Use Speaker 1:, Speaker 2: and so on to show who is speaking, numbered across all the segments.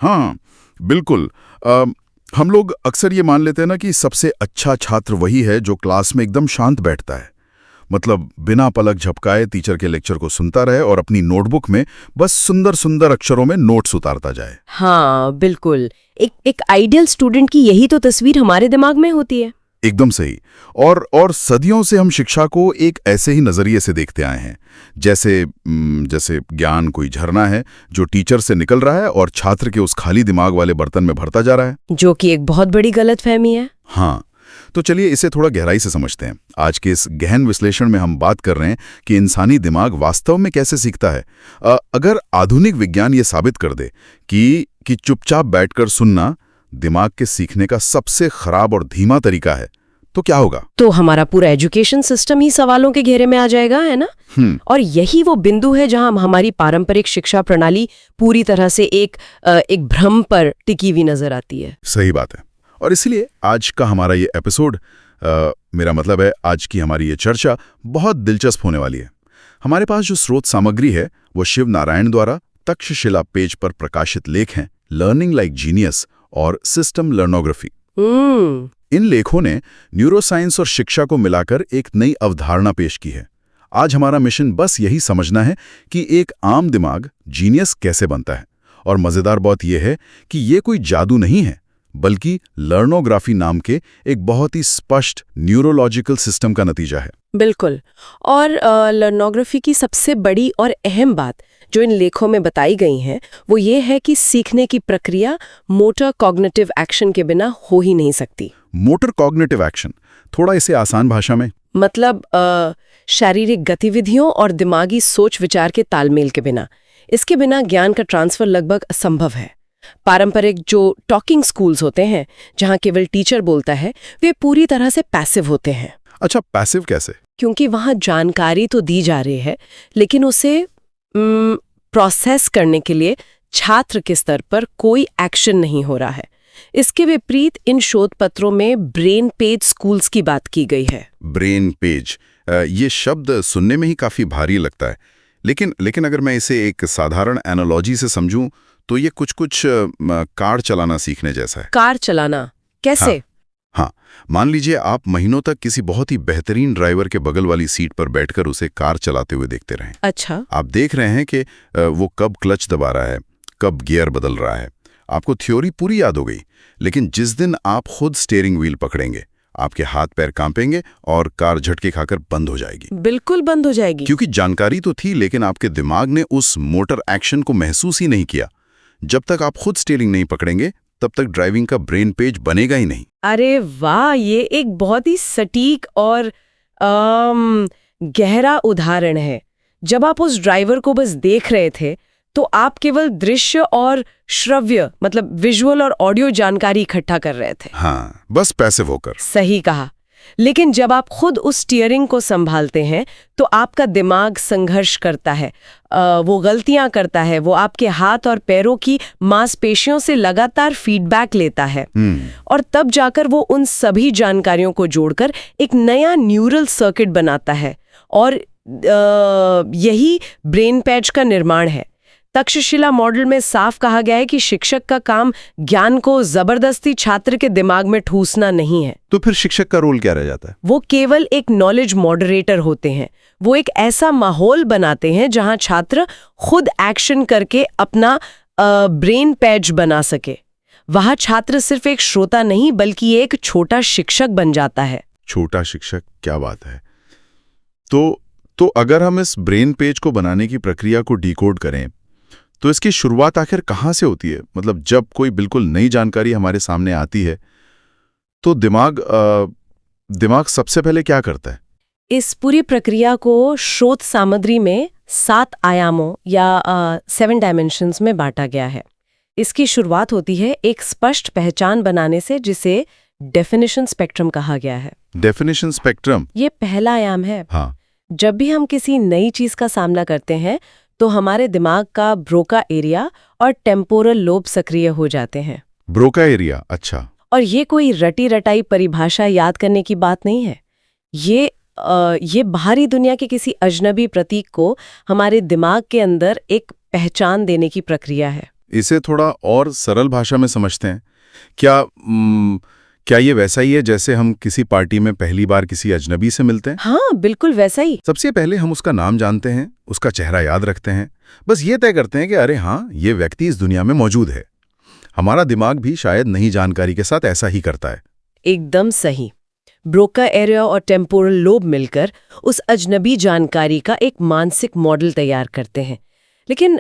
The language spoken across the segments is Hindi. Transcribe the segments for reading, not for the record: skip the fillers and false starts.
Speaker 1: हाँ, बिल्कुल। हम लोग अक्सर ये मान लेते हैं ना कि सबसे अच्छा छात्र वही है जो क्लास में एकदम शांत बैठता है। मतलब बिना पलक झपकाए टीचर के लेक्चर को सुनता रहे और अपनी नोटबुक में बस सुंदर सुंदर अक्षरों में नोट्स उतारता जाए।
Speaker 2: हाँ बिल्कुल। एक आइडियल स्टूडेंट की यही तो तस्वीर हमारे दिमाग में होती है।
Speaker 1: एकदम सही। और सदियों से हम शिक्षा को एक ऐसे ही नजरिए से देखते आए हैं, जैसे ज्ञान कोई झरना है जो टीचर से निकल रहा है और छात्र के उस खाली दिमाग वाले बर्तन में भरता जा रहा है,
Speaker 2: जो कि एक बहुत बड़ी गलतफहमी है।
Speaker 1: हाँ, तो चलिए इसे थोड़ा गहराई से समझते हैं। आज के इस गहन विश्लेषण में हम बात कर रहे हैं कि इंसानी दिमाग वास्तव में कैसे सीखता है। अगर आधुनिक विज्ञान ये साबित कर दे कि चुपचाप बैठकर सुनना दिमाग के सीखने का सबसे खराब और धीमा तरीका है, तो क्या होगा?
Speaker 2: तो हमारा पूरा एजुकेशन सिस्टम ही सवालों के घेरे में आ जाएगा, है ना? और यही वो बिंदु है जहां हमारी पारंपरिक शिक्षा प्रणाली पूरी तरह से एक भ्रम पर टिकी हुई नजर आती है।
Speaker 1: सही बात है। और इसलिए आज का हमारा ये एपिसोड, मेरा मतलब है आज की हमारी ये चर्चा बहुत दिलचस्प होने वाली है। हमारे पास जो स्रोत सामग्री है वो शिव नारायण द्वारा तक्षशिला पेज पर प्रकाशित लेख हैं, लर्निंग लाइक जीनियस और सिस्टम लर्नोग्राफी। इन लेखों ने न्यूरोसाइंस और शिक्षा को मिलाकर एक नई अवधारणा पेश की है। आज हमारा मिशन बस यही समझना है कि एक आम दिमाग जीनियस कैसे बनता है। और मजेदार बात यह है कि ये कोई जादू नहीं है, बल्कि लर्नोग्राफी नाम के एक बहुत ही स्पष्ट न्यूरोलॉजिकल सिस्टम का नतीजा है।
Speaker 2: बिल्कुल। और लर्नोग्राफी की सबसे बड़ी और अहम बात जो इन लेखों में बताई गई है वो ये है कि सीखने की प्रक्रिया मोटर कॉग्निटिव एक्शन के बिना हो ही नहीं सकती।
Speaker 1: मोटर कॉग्निटिव एक्शन, थोड़ा इसे आसान भाषा में?
Speaker 2: मतलब शारीरिक गतिविधियों और दिमागी सोच विचार के तालमेल के बिना। इसके बिना ज्ञान का ट्रांसफर लगभग असंभव है। पारंपरिक जो टॉकिंग स्कूल्स होते हैं जहां केवल टीचर बोलता है, वे पूरी तरह से पैसिव होते हैं।
Speaker 1: अच्छा, पैसिव कैसे?
Speaker 2: क्योंकि वहां जानकारी तो दी जा रही है, लेकिन उसे प्रोसेस करने के लिए छात्र के स्तर पर कोई एक्शन नहीं हो रहा है। इसके विपरीत इन शोध पत्रों में ब्रेन पेज स्कूल्स की बात की गई है।
Speaker 1: ब्रेन पेज, ये शब्द सुनने में ही काफी भारी लगता है, लेकिन अगर मैं इसे एक साधारण एनालॉजी से समझूं तो ये कुछ कार चलाना सीखने जैसा है।
Speaker 2: कार चलाना कैसे?
Speaker 1: हाँ, मान लीजिए आप महीनों तक किसी बहुत ही बेहतरीन ड्राइवर के बगल वाली सीट पर बैठकर उसे कार चलाते हुए देखते रहें।
Speaker 2: अच्छा।
Speaker 1: आप देख रहे हैं कि वो कब क्लच दबा रहा है, कब गियर बदल रहा है। आपको थ्योरी पूरी याद हो गई, लेकिन जिस दिन आप खुद स्टीयरिंग व्हील पकड़ेंगे, आपके हाथ पैर कांपेंगे और कार झटके खाकर बंद हो जाएगी।
Speaker 2: बिल्कुल बंद हो जाएगी।
Speaker 1: क्योंकि जानकारी तो थी, लेकिन आपके दिमाग ने उस मोटर एक्शन को महसूस ही नहीं किया। जब तक आप खुद स्टीयरिंग नहीं पकड़ेंगे, तब तक ड्राइविंग का ब्रेन पेज बनेगा ही नहीं।
Speaker 2: अरे वाह, ये एक बहुत ही सटीक और गहरा उदाहरण है। जब आप उस ड्राइवर को बस देख रहे थे तो आप केवल दृश्य और श्रव्य, मतलब विजुअल और ऑडियो जानकारी इकट्ठा कर रहे थे।
Speaker 1: हाँ, बस पैसिव होकर।
Speaker 2: सही कहा। लेकिन जब आप खुद उस स्टीयरिंग को संभालते हैं तो आपका दिमाग संघर्ष करता है, वो गलतियां करता है, वो आपके हाथ और पैरों की मांसपेशियों से लगातार फीडबैक लेता है। और तब जाकर वो उन सभी जानकारियों को जोड़कर एक नया न्यूरल सर्किट बनाता है, और यही ब्रेन पैच का निर्माण है। तक्षशिला मॉडल में साफ कहा गया है कि शिक्षक का काम ज्ञान को जबरदस्ती छात्र के दिमाग में ठूसना नहीं है।
Speaker 1: तो फिर शिक्षक का रोल क्या रह जाता है?
Speaker 2: वो केवल एक नॉलेज मॉडरेटर होते हैं। वो एक ऐसा माहौल बनाते हैं जहां छात्र खुद एक्शन करके अपना ब्रेन पैच बना सके। वहां छात्र सिर्फ एक श्रोता नहीं बल्कि एक छोटा शिक्षक बन जाता है।
Speaker 1: छोटा शिक्षक, क्या बात है। तो अगर हम इस ब्रेन पेज को बनाने की प्रक्रिया को डिकोड करें तो इसकी शुरुआत आखिर कहाँ से होती है? मतलब जब कोई बिल्कुल नई जानकारी हमारे सामने आती है तो दिमाग सबसे पहले क्या करता है?
Speaker 2: इस पूरी प्रक्रिया को शोध सामग्री में 7 आयामों या 7 डायमेंशंस में बांटा गया है। इसकी शुरुआत होती है एक स्पष्ट पहचान बनाने से, जिसे डेफिनेशन स्पेक्ट्रम कहा गया है।
Speaker 1: डेफिनेशन स्पेक्ट्रम,
Speaker 2: ये पहला आयाम है।
Speaker 1: हाँ।
Speaker 2: जब भी हम किसी नई चीज का सामना करते हैं तो हमारे दिमाग का ब्रोका एरिया और टेम्पोरल लोब सक्रिय हो जाते हैं।
Speaker 1: ब्रोका एरिया, अच्छा।
Speaker 2: और ये कोई रटी रटाई परिभाषा याद करने की बात नहीं है। ये बाहरी दुनिया के किसी अजनबी प्रतीक को हमारे दिमाग के अंदर एक पहचान देने की प्रक्रिया है।
Speaker 1: इसे थोड़ा और सरल भाषा में समझते हैं। क्या ये वैसा ही है जैसे हम किसी पार्टी में पहली बार किसी अजनबी से मिलते हैं?
Speaker 2: हाँ, बिल्कुल वैसा ही।
Speaker 1: सबसे पहले हम उसका नाम जानते हैं, उसका चेहरा याद रखते हैं, बस ये तय करते हैं कि अरे हाँ, ये व्यक्ति इस दुनिया में मौजूद है। हमारा दिमाग भी शायद नई जानकारी के साथ ऐसा ही करता है।
Speaker 2: एकदम सही। ब्रोका एरिया और टेम्पोरल लोब मिलकर उस अजनबी जानकारी का एक मानसिक मॉडल तैयार करते हैं। लेकिन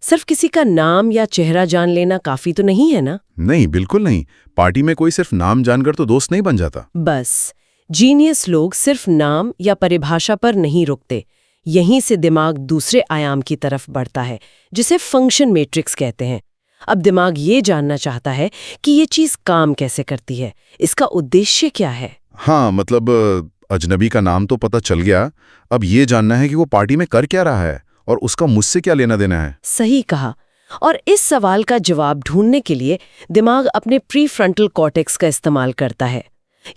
Speaker 2: सिर्फ किसी का नाम या चेहरा जान लेना काफी तो नहीं है ना?
Speaker 1: नहीं, बिल्कुल नहीं। पार्टी में कोई सिर्फ नाम जानकर तो दोस्त नहीं बन जाता।
Speaker 2: बस जीनियस लोग सिर्फ नाम या परिभाषा पर नहीं रुकते। यहीं से दिमाग दूसरे आयाम की तरफ बढ़ता है, जिसे फंक्शन मैट्रिक्स कहते हैं। अब दिमाग ये जानना चाहता है कि ये चीज काम कैसे करती है, इसका उद्देश्य क्या है।
Speaker 1: हाँ, मतलब अजनबी का नाम तो पता चल गया, अब ये जानना है कि वो पार्टी में कर क्या रहा है और उसका मुझसे क्या लेना देना है।
Speaker 2: सही कहा। और इस सवाल का जवाब ढूंढने के लिए दिमाग अपने प्रीफ्रंटल कॉर्टेक्स का इस्तेमाल करता है।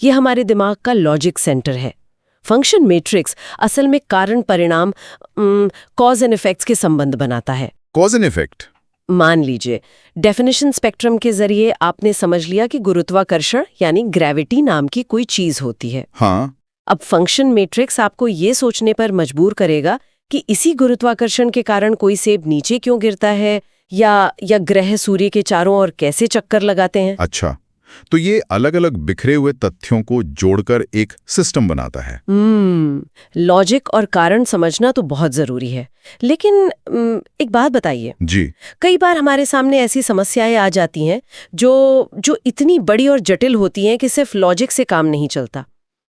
Speaker 2: ये हमारे दिमाग का लॉजिक सेंटर है। फंक्शन मैट्रिक्स असल में कारण परिणाम कॉज एंड इफेक्ट्स के संबंध बनाता है।
Speaker 1: Cause and effect?
Speaker 2: मान लीजिए डेफिनेशन स्पेक्ट्रम के जरिए आपने समझ लिया कि गुरुत्वाकर्षण यानी ग्रेविटी नाम की कोई चीज होती है।
Speaker 1: हाँ।
Speaker 2: अब फंक्शन मैट्रिक्स आपको ये सोचने पर मजबूर करेगा कि इसी गुरुत्वाकर्षण के कारण कोई सेब नीचे क्यों गिरता है या ग्रह सूर्य के चारों ओर कैसे चक्कर लगाते हैं।
Speaker 1: अच्छा, तो ये अलग अलग बिखरे हुए तथ्यों को जोड़कर एक सिस्टम बनाता है।
Speaker 2: लॉजिक और कारण समझना तो बहुत जरूरी है। लेकिन एक बात बताइए
Speaker 1: जी।
Speaker 2: कई बार हमारे सामने ऐसी समस्याएं आ जाती हैं जो इतनी बड़ी और जटिल होती हैं कि सिर्फ लॉजिक से काम नहीं चलता।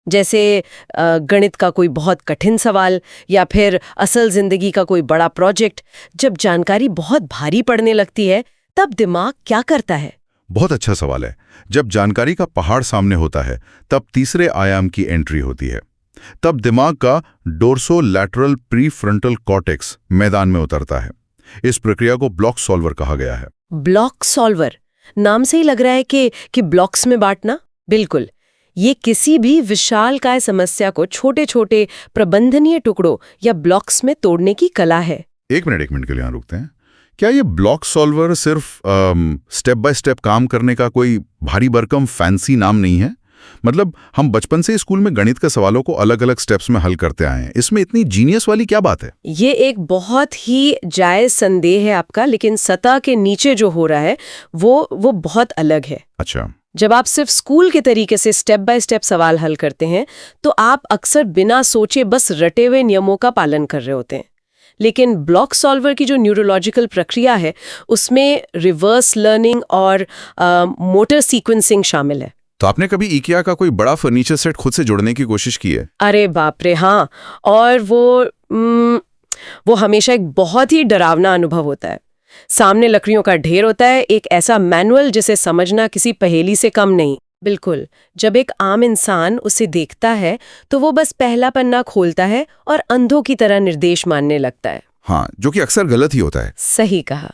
Speaker 2: जैसे गणित का कोई बहुत कठिन सवाल या फिर असल जिंदगी का कोई बड़ा प्रोजेक्ट। जब जानकारी बहुत भारी पड़ने लगती है तब दिमाग क्या करता है?
Speaker 1: बहुत अच्छा सवाल है। जब जानकारी का पहाड़ सामने होता है तब तीसरे आयाम की एंट्री होती है। तब दिमाग का डोर्सोलैटरल प्रीफ्रंटल कॉर्टेक्स मैदान में उतरता है। इस प्रक्रिया को ब्लॉक सॉल्वर कहा गया है।
Speaker 2: ब्लॉक सॉल्वर, नाम से ही लग रहा है कि ब्लॉक्स में बांटना। बिल्कुल, ये किसी भी विशालकाय समस्या को छोटे छोटे प्रबंधनीय टुकड़ों या ब्लॉक्स में तोड़ने की कला है।
Speaker 1: एक मिनट के लिए यहाँ रुकते हैं। क्या ये ब्लॉक सॉल्वर सिर्फ स्टेप बाय स्टेप काम करने का कोई भारी भरकम फैंसी नाम नहीं है? मतलब हम बचपन से स्कूल में गणित के सवालों को अलग अलग स्टेप्स में हल करते आए हैं, इसमें इतनी जीनियस वाली क्या बात है?
Speaker 2: ये एक बहुत ही जायज संदेह है आपका, लेकिन सतह के नीचे जो हो रहा है वो बहुत अलग है।
Speaker 1: अच्छा।
Speaker 2: जब आप सिर्फ स्कूल के तरीके से स्टेप बाय स्टेप सवाल हल करते हैं तो आप अक्सर बिना सोचे बस रटे हुए नियमों का पालन कर रहे होते हैं। लेकिन ब्लॉक सॉल्वर की जो न्यूरोलॉजिकल प्रक्रिया है उसमें रिवर्स लर्निंग और मोटर सीक्वेंसिंग शामिल है।
Speaker 1: तो आपने कभी इकिया का कोई बड़ा फर्नीचर सेट खुद से जोड़ने की कोशिश की है?
Speaker 2: अरे बाप रे, हाँ। और वो हमेशा एक बहुत ही डरावना अनुभव होता है। सामने लकड़ियों का ढेर होता है, एक ऐसा मैनुअल जिसे समझना किसी पहेली से कम नहीं। बिल्कुल, जब एक आम इंसान उसे देखता है तो वो बस पहला पन्ना खोलता है और अंधों की तरह निर्देश मानने लगता है।
Speaker 1: हाँ, जो कि अक्सर गलत ही होता है।
Speaker 2: सही कहा।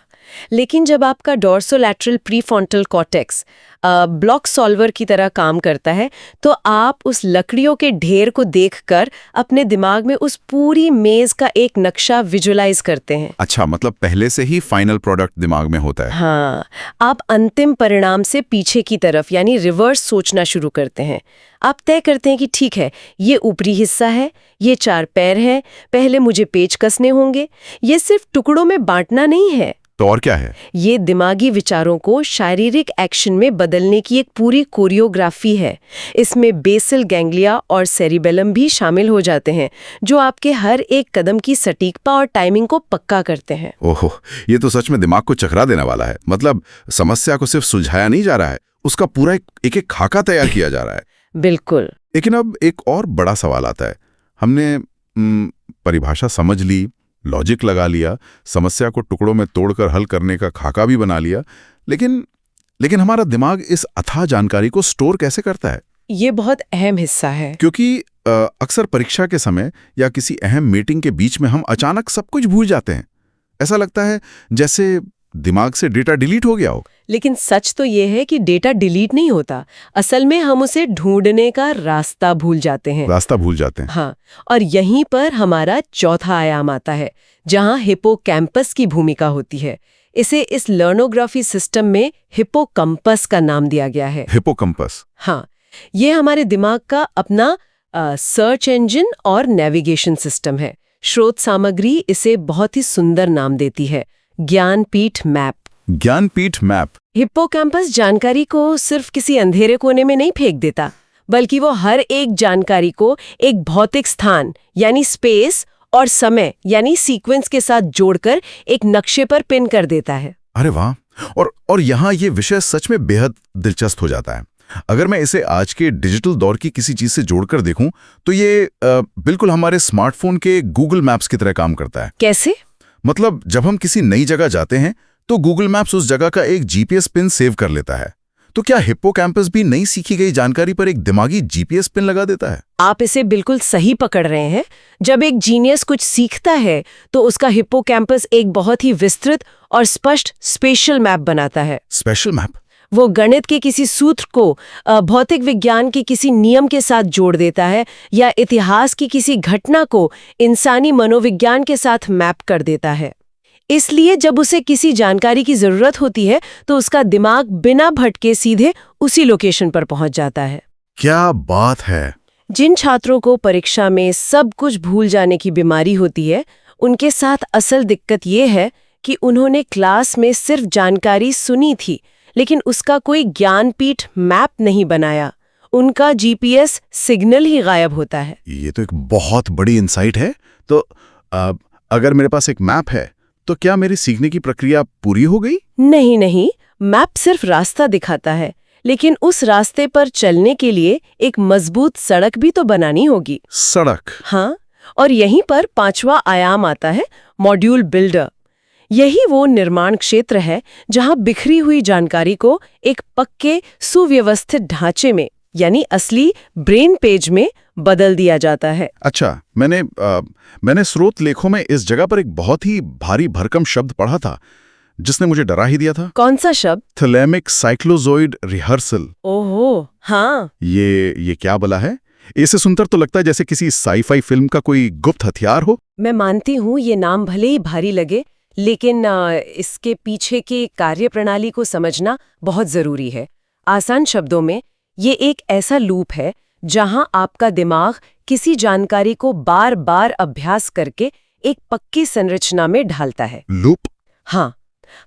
Speaker 2: लेकिन जब आपका डोर्सोलैटरल प्रीफ्रंटल कॉर्टेक्स ब्लॉक सॉल्वर की तरह काम करता है तो आप उस लकड़ियों के ढेर को देखकर अपने दिमाग में उस पूरी मेज का एक नक्शा विजुअलाइज करते हैं।
Speaker 1: अच्छा, मतलब पहले से ही फाइनल प्रोडक्ट दिमाग में होता है।
Speaker 2: हाँ, आप अंतिम परिणाम से पीछे की तरफ यानी रिवर्स सोचना शुरू करते हैं। आप तय करते हैं कि ठीक है, ये ऊपरी हिस्सा है, ये 4 पैर हैं, पहले मुझे पेच कसने होंगे। ये सिर्फ टुकड़ों में बांटना नहीं है।
Speaker 1: तो और क्या है?
Speaker 2: ये दिमागी विचारों को शारीरिक एक्शन में बदलने की एक पूरी कोरियोग्राफी है। इसमें बेसल गैंग्लिया और सेरिबेलम भी शामिल हो जाते हैं जो आपके हर एक कदम की सटीकता और टाइमिंग को पक्का करते हैं।
Speaker 1: ओहो, ये तो सच में दिमाग को चकरा देने वाला है। मतलब समस्या को सिर्फ सुलझाया नहीं जा रहा है, उसका पूरा एक खाका तैयार किया जा रहा है।
Speaker 2: बिल्कुल।
Speaker 1: लेकिन अब एक और बड़ा सवाल आता है। हमने परिभाषा समझ ली, लॉजिक लगा लिया, समस्या को टुकड़ों में तोड़कर हल करने का खाका भी बना लिया, लेकिन हमारा दिमाग इस अथाह जानकारी को स्टोर कैसे करता है?
Speaker 2: ये बहुत अहम हिस्सा है,
Speaker 1: क्योंकि अक्सर परीक्षा के समय या किसी अहम मीटिंग के बीच में हम अचानक सब कुछ भूल जाते हैं। ऐसा लगता है जैसे दिमाग से डेटा डिलीट हो गया हो।
Speaker 2: लेकिन सच तो ये है कि डेटा डिलीट नहीं होता। असल में हम उसे ढूंढने का रास्ता भूल जाते हैं। हाँ, और यहीं पर हमारा चौथा आयाम आता है जहां हिप्पोकैम्पस की भूमिका होती है। इसे इस लर्नोग्राफी सिस्टम में हिप्पोकैम्पस का नाम दिया गया है।
Speaker 1: हिप्पोकैम्पस।
Speaker 2: हाँ, ये हमारे दिमाग का अपना सर्च इंजन और नेविगेशन सिस्टम है। स्रोत सामग्री इसे बहुत ही सुंदर नाम देती है, Jnanpith map.
Speaker 1: Jnanpith map.
Speaker 2: Hippocampus जानकारी को सिर्फ किसी अंधेरे कोने में नहीं फेंक देता, बल्कि वो हर एक जानकारी को एक भौतिक स्थान यानी स्पेस और समय यानी सीक्वेंस के साथ जोड़कर एक नक्शे पर पिन कर देता है।
Speaker 1: अरे वाह! और यहाँ ये विषय सच में बेहद दिलचस्प हो जाता है। अगर मैं इसे आज के डिजिटल दौर की किसी चीज से जोड़कर देखूं, तो ये बिल्कुल हमारे स्मार्टफोन के गूगल मैप्स की तरह काम करता है।
Speaker 2: कैसे?
Speaker 1: मतलब जब हम किसी नई जगह जाते हैं, तो गूगल मैप्स उस जगह का एक जीपीएस पिन सेव कर लेता है। तो क्या हिप्पोकैम्पस भी नई सीखी गई जानकारी पर एक दिमागी जीपीएस पिन लगा देता है?
Speaker 2: आप इसे बिल्कुल सही पकड़ रहे हैं। जब एक जीनियस कुछ सीखता है, तो उसका हिप्पोकैम्पस एक बहुत ही विस्तृत और स्पष्ट स्पेशल मैप बनाता है।
Speaker 1: Special map?
Speaker 2: वो गणित के किसी सूत्र को भौतिक विज्ञान के किसी नियम के साथ जोड़ देता है, या इतिहास की किसी घटना को इंसानी मनोविज्ञान के साथ मैप कर देता है। इसलिए जब उसे किसी जानकारी की जरूरत होती है, तो उसका दिमाग बिना भटके सीधे उसी लोकेशन पर पहुंच जाता है।
Speaker 1: क्या बात है!
Speaker 2: जिन छात्रों को परीक्षा में सब कुछ भूल जाने की बीमारी होती है, उनके साथ असल दिक्कत ये है कि उन्होंने क्लास में सिर्फ जानकारी सुनी थी, लेकिन उसका कोई ज्ञानपीठ मैप नहीं बनाया। उनका जीपीएस सिग्नल ही गायब होता है।
Speaker 1: ये तो एक बहुत बड़ी इंसाइट है। तो अगर मेरे पास एक मैप है, तो क्या मेरी सीखने की प्रक्रिया पूरी हो गई?
Speaker 2: नहीं, मैप सिर्फ रास्ता दिखाता है, लेकिन उस रास्ते पर चलने के लिए एक मजबूत सड़क भी तो बनानी होगी।
Speaker 1: सड़क?
Speaker 2: हाँ, और यहीं पर 5वां आयाम आता है, मॉड्यूल बिल्डर। यही वो निर्माण क्षेत्र है जहां बिखरी हुई जानकारी को एक पक्के सुव्यवस्थित ढांचे में यानी असली ब्रेन पेज में बदल दिया जाता है।
Speaker 1: अच्छा, मैंने स्रोत लेखों में इस जगह पर एक बहुत ही भारी भरकम शब्द पढ़ा था, जिसने मुझे डरा ही दिया था।
Speaker 2: कौन सा शब्द?
Speaker 1: Thalamic cycloid rehearsal.
Speaker 2: ओहो, हाँ।
Speaker 1: ये क्या बला है? इसे सुनकर तो लगता है जैसे किसी साई-फाई फिल्म का कोई गुप्त हथियार हो।
Speaker 2: मैं मानती हूँ ये नाम भले ही भारी लगे, लेकिन इसके पीछे की कार्यप्रणाली को समझना बहुत जरूरी है। आसान शब्दों में, ये एक ऐसा लूप है जहां आपका दिमाग किसी जानकारी को बार बार अभ्यास करके एक पक्की संरचना में ढालता है।
Speaker 1: लूप?
Speaker 2: हाँ,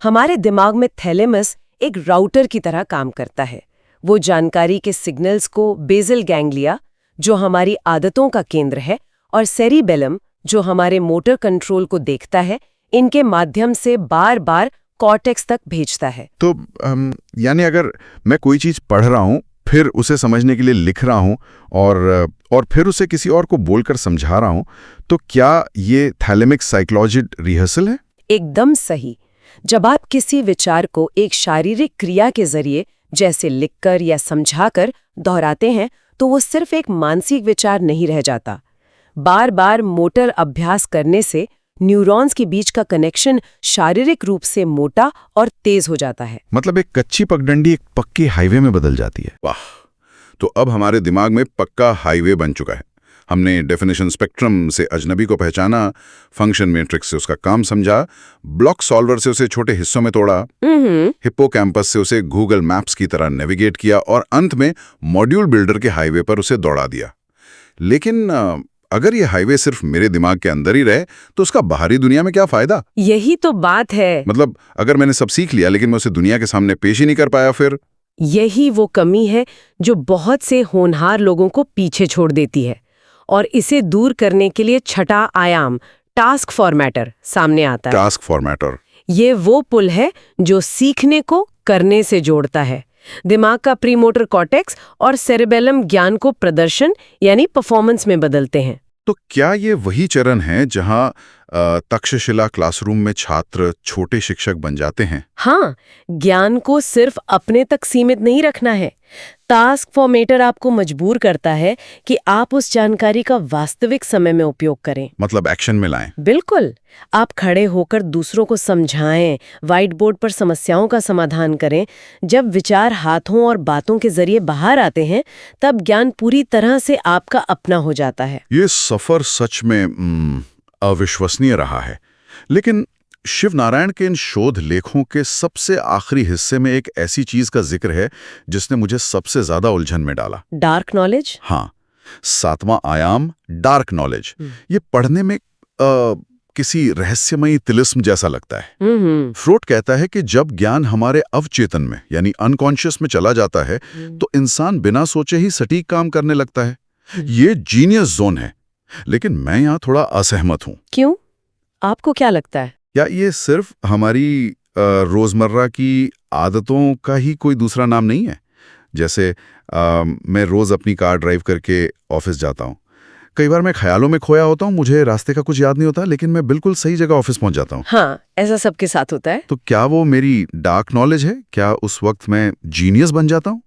Speaker 2: हमारे दिमाग में थैलेमस एक राउटर की तरह काम करता है। वो जानकारी के सिग्नल्स को बेसल गैंग्लिया, जो हमारी आदतों का केंद्र है, और सेरिबेलम, जो हमारे मोटर कंट्रोल को देखता है, इनके माध्यम से बार बार कॉर्टेक्स तक भेजता है।
Speaker 1: तो यानी अगर मैं कोई चीज पढ़ रहा हूं, फिर उसे समझने के लिए लिख रहा हूं और फिर उसे किसी और को बोलकर समझा रहा हूं, तो क्या ये थैलेमिक साइक्लोजॉइड रिहर्सल है?
Speaker 2: एकदम सही। जब आप किसी विचार को एक शारीरिक क्रिया के जरिए, जैसे लिखकर या समझाकर दोहराते हैं, तो वो सिर्फ एक मानसिक विचार नहीं रह जाता। बार बार मोटर अभ्यास करने से न्यूरॉन्स के बीच का कनेक्शन शारीरिक रूप से मोटा और तेज हो जाता है।
Speaker 1: मतलब एक कच्ची पगडंडी एक पक्की हाईवे में बदल जाती है। वाह! तो अब हमारे दिमाग में पक्का हाईवे बन चुका है। हमने डेफिनेशन स्पेक्ट्रम से अजनबी को पहचाना, फंक्शन मैट्रिक्स से उसका काम समझा, ब्लॉक सॉल्वर से उसे छोटे हिस्सों में तोड़ा, हिप्पोकैम्पस से उसे गूगल मैप्स की तरह नेविगेट किया, और अंत में मॉड्यूल बिल्डर के हाईवे पर उसे दौड़ा दिया। लेकिन अगर ये हाईवे सिर्फ मेरे दिमाग के अंदर ही रहे, तो उसका बाहरी दुनिया में क्या फायदा?
Speaker 2: यही तो बात है।
Speaker 1: मतलब अगर मैंने सब सीख लिया, लेकिन मैं उसे दुनिया के सामने पेश ही नहीं कर पाया, फिर?
Speaker 2: यही वो कमी है जो बहुत से होनहार लोगों को पीछे छोड़ देती है, और इसे दूर करने के लिए छठा आयाम, टास्क फॉर्मेटर, सामने आता है।
Speaker 1: Task formatter?
Speaker 2: ये वो पुल है जो सीखने को करने से जोड़ता है। दिमाग का प्रीमोटर कॉर्टेक्स और सेरेबेलम ज्ञान को प्रदर्शन यानी परफॉर्मेंस में बदलते हैं।
Speaker 1: तो क्या ये वही चरण है जहां तक्षशिला क्लासरूम में छात्र छोटे शिक्षक बन जाते हैं?
Speaker 2: हाँ, ज्ञान को सिर्फ अपने तक सीमित नहीं रखना है। टास्क फॉर्मेटर आपको मजबूर करता है कि आप उस जानकारी का वास्तविक समय में उपयोग करें।
Speaker 1: मतलब एक्शन में लाएं।
Speaker 2: बिल्कुल। आप खड़े होकर दूसरों को समझाएं, व्हाइट बोर्ड पर समस्याओं का समाधान करें। जब विचार हाथों और बातों के जरिए बाहर आते हैं, तब ज्ञान पूरी तरह से आपका अपना हो जाता है।
Speaker 1: ये सफर सच में अविश्वसनीय रहा है। लेकिन शिव नारायण के इन शोध लेखों के सबसे आखिरी हिस्से में एक ऐसी चीज का जिक्र है जिसने मुझे सबसे ज्यादा उलझन में डाला।
Speaker 2: Dark knowledge?
Speaker 1: हाँ, 7वां आयाम, डार्क नॉलेज। ये पढ़ने में किसी रहस्यमयी तिलिस्म जैसा लगता है। फ्रोड कहता है कि जब ज्ञान हमारे अवचेतन में यानी अनकॉन्शियस में चला जाता है तो इंसान बिना सोचे ही सटीक काम करने लगता है। ये जीनियस जोन है। लेकिन मैं यहाँ थोड़ा असहमत हूँ।
Speaker 2: क्यों? आपको क्या लगता है?
Speaker 1: या ये सिर्फ हमारी रोजमर्रा की आदतों का ही कोई दूसरा नाम नहीं है? जैसे मैं रोज अपनी कार ड्राइव करके ऑफिस जाता हूँ। कई बार मैं ख्यालों में खोया होता हूँ, मुझे रास्ते का कुछ याद नहीं होता, लेकिन मैं बिल्कुल सही जगह ऑफिस पहुंच जाता हूँ।
Speaker 2: हाँ, ऐसा सबके साथ होता है।
Speaker 1: तो क्या वो मेरी डार्क नॉलेज है? क्या उस वक्त मैं जीनियस बन जाता हूँ?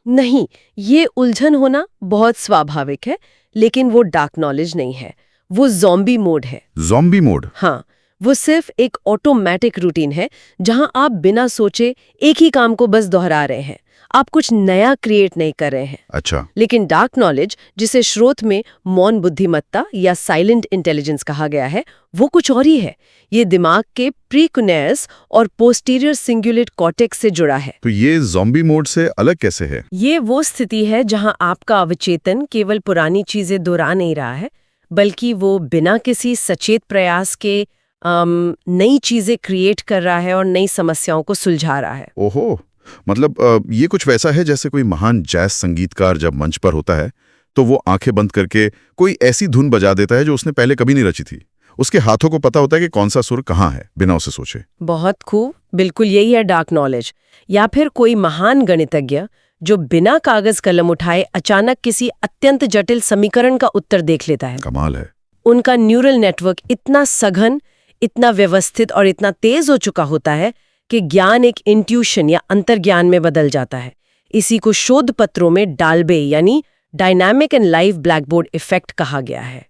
Speaker 2: नहीं, ये उलझन होना बहुत स्वाभाविक है, लेकिन वो डार्क नॉलेज नहीं है, वो ज़ॉम्बी मोड है।
Speaker 1: Zombie mode?
Speaker 2: हाँ, वो सिर्फ एक ऑटोमेटिक रूटीन है जहां आप बिना सोचे एक ही काम को बस दोहरा रहे हैं। आप कुछ नया क्रिएट नहीं कर रहे हैं।
Speaker 1: अच्छा।
Speaker 2: लेकिन डार्क नॉलेज, जिसे स्रोत में मौन बुद्धिमत्ता या साइलेंट इंटेलिजेंस कहा गया है, वो कुछ और ही है। ये दिमाग के प्रीकुनेस और पोस्टीरियर सिंगुलेट कॉर्टेक्स से जुड़ा है।
Speaker 1: तो ये ज़ॉम्बी मोड से अलग कैसे है?
Speaker 2: ये वो स्थिति है जहां आपका अवचेतन केवल पुरानी चीजें दोहरा नहीं रहा है, बल्कि वो बिना किसी सचेत प्रयास के नई चीजें क्रिएट कर रहा है और नई समस्याओं को सुलझा रहा है।
Speaker 1: ओहो, मतलब ये कुछ वैसा है जैसे कोई महान जैज संगीतकार जब मंच पर होता है तो वो आंखें बंद करके कोई ऐसी धुन बजा देता है जो उसने पहले कभी नहीं रची थी। उसके हाथों को पता होता है कि कौन सा सुर कहाँ है, बिना उसे सोचे।
Speaker 2: बहुत खूब, बिल्कुल यही है डार्क नॉलेज। या फिर कोई महान गणितज्ञ जो बिना कागज कलम उठाए अचानक किसी अत्यंत जटिल समीकरण का उत्तर देख लेता है।
Speaker 1: कमाल है।
Speaker 2: उनका न्यूरल नेटवर्क इतना सघन, इतना व्यवस्थित और इतना तेज हो चुका होता है कि ज्ञान एक इंट्यूशन या अंतर्ज्ञान में बदल जाता है। इसी को शोध पत्रों में डाल्बे यानी dynamic and live blackboard effect कहा गया है।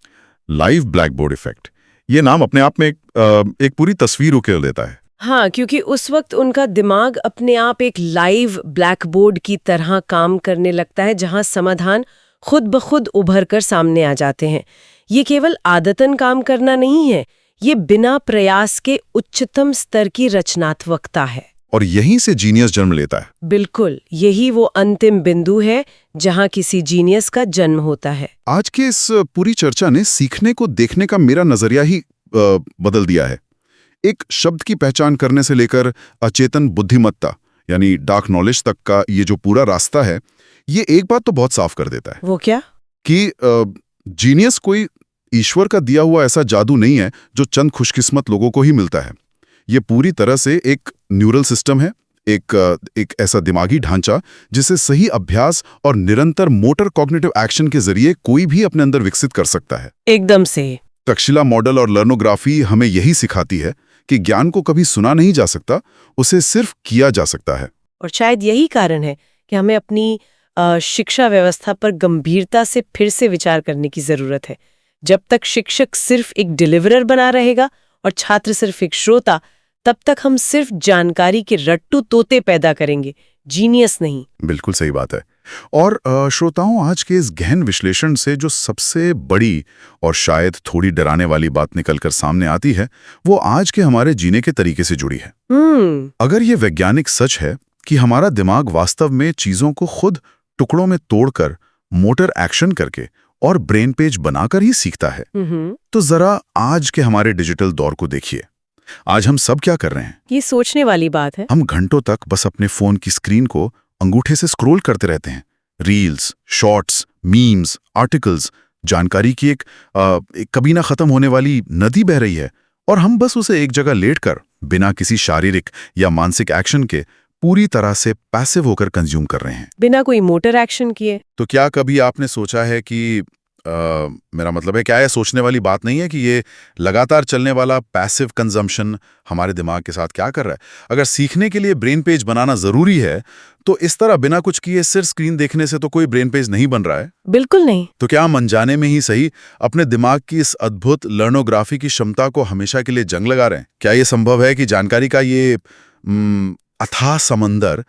Speaker 1: लाइव ब्लैकबोर्ड इफेक्ट, ये नाम अपने आप में एक पूरी तस्वीर उकेल देता है।
Speaker 2: हाँ, क्योंकि उस वक्त उनका दिमाग अपने आप एक लाइव ब्लैकबोर्ड की तरह काम करने लगता है, जहां समाधान खुद ब खुद उभर कर सामने आ जाते हैं। ये केवल आदतन काम करना नहीं है, ये बिना प्रयास के उच्चतम स्तर की रचनात्मकता है।
Speaker 1: और यहीं से जीनियस जन्म लेता है।
Speaker 2: बिल्कुल, यही वो अंतिम बिंदु है जहां किसी जीनियस का जन्म होता है।
Speaker 1: आज के इस पूरी चर्चा ने सीखने को देखने का मेरा नजरिया ही बदल दिया है। एक शब्द की पहचान करने से लेकर अचेतन बुद्धिमत्ता यानी डार्क नॉलेज तक का ये जो पूरा रास्ता है, ये एक बात तो बहुत साफ कर देता है।
Speaker 2: वो क्या? कि
Speaker 1: जीनियस कोई ईश्वर का दिया हुआ ऐसा जादू नहीं है जो चंद खुशकिस्मत लोगों को ही मिलता है। ये पूरी तरह से एक न्यूरल सिस्टम है, एक ऐसा दिमागी ढांचा जिसे सही अभ्यास और निरंतर मोटर कॉग्निटिव एक्शन के जरिए कोई भी अपने अंदर विकसित कर सकता है।
Speaker 2: एकदम से।
Speaker 1: तक्षशिला मॉडल और लर्नोग्राफी हमें यही सिखाती है कि ज्ञान को कभी सुना नहीं जा सकता, उसे सिर्फ किया जा सकता है।
Speaker 2: और शायद यही कारण है कि हमें अपनी शिक्षा व्यवस्था पर गंभीरता से फिर से विचार करने की जरूरत है। जब तक शिक्षक सिर्फ एक डिलीवरर बना रहेगा और छात्र सिर्फ एक श्रोता, तब तक हम सिर्फ जानकारी के रट्टू तोते पैदा करेंगे, जीनियस नहीं।
Speaker 1: बिल्कुल सही बात है। और श्रोताओं, आज के इस गहन विश्लेषण से जो सबसे बड़ी और शायद थोड़ी डराने वाली बात निकलकर सामने आती है, वो आज के हमारे जीने के तरीके से जुड़ी है। अगर ये वैज्ञानिक सच है कि हमारा दिमाग वास्तव में चीजों को खुद टुकड़ों में तोड़कर, मोटर एक्शन करके और ब्रेन पेज बनाकर ही सीखता है, तो जरा आज के हमारे डिजिटल दौर को देखिए। आज हम सब क्या कर रहे हैं?
Speaker 2: ये सोचने वाली बात है।
Speaker 1: हम घंटों तक बस अपने फोन की स्क्रीन को अंगूठे से स्क्रॉल करते रहते हैं। रील्स, शॉर्ट्स, मीम्स, आर्टिकल्स, जानकारी की एक कभी ना खत्म होने वाली नदी बह रही है और हम बस उसे एक जगह लेटकर बिना किसी शारीरिक या मानसिक एक्शन के पूरी तरह से पैसिव होकर कंज्यूम कर रहे हैं,
Speaker 2: बिना कोई मोटर एक्शन किए।
Speaker 1: तो क्या कभी आपने सोचा है कि मेरा मतलब है, क्या यह सोचने वाली बात नहीं है कि ये लगातार चलने वाला पैसिव कंजम्पशन हमारे दिमाग के साथ क्या कर रहा है? अगर सीखने के लिए ब्रेन पेज बनाना जरूरी है, तो इस तरह बिना कुछ किए सिर्फ स्क्रीन देखने से तो कोई ब्रेन पेज नहीं बन रहा है।
Speaker 2: बिल्कुल नहीं।
Speaker 1: तो क्या हम अनजाने में ही सही अपने दिमाग की इस अद्भुत लर्नोग्राफी की क्षमता को हमेशा के लिए जंग लगा रहे हैं? क्या ये संभव है कि जानकारी का ये अथाह समंदर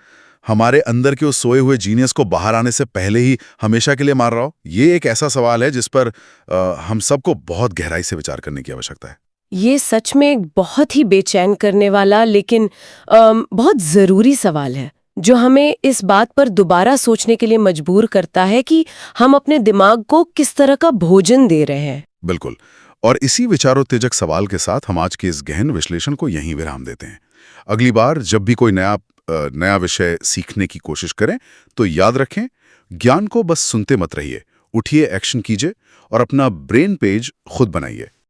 Speaker 1: हमारे अंदर के उस सोए हुए जीनियस को बाहर आने से पहले ही हमेशा के लिए मार रहा हो? ये एक ऐसा सवाल है जिस पर हम सबको बहुत गहराई से विचार करने की आवश्यकता है।
Speaker 2: ये सच में एक बहुत ही बेचैन करने वाला लेकिन बहुत ज़रूरी सवाल है, जो हमें इस बात पर दोबारा सोचने के लिए मजबूर करता है कि हम अपने दिमाग को किस तरह का भोजन दे रहे हैं।
Speaker 1: बिल्कुल। और इसी विचारोत्तेजक सवाल के साथ हम आज के इस गहन विश्लेषण को यहीं विराम देते हैं। अगली बार जब भी कोई नया विषय सीखने की कोशिश करें तो याद रखें, ज्ञान को बस सुनते मत रहिए, उठिए, एक्शन कीजिए और अपना ब्रेन पेज खुद बनाइए।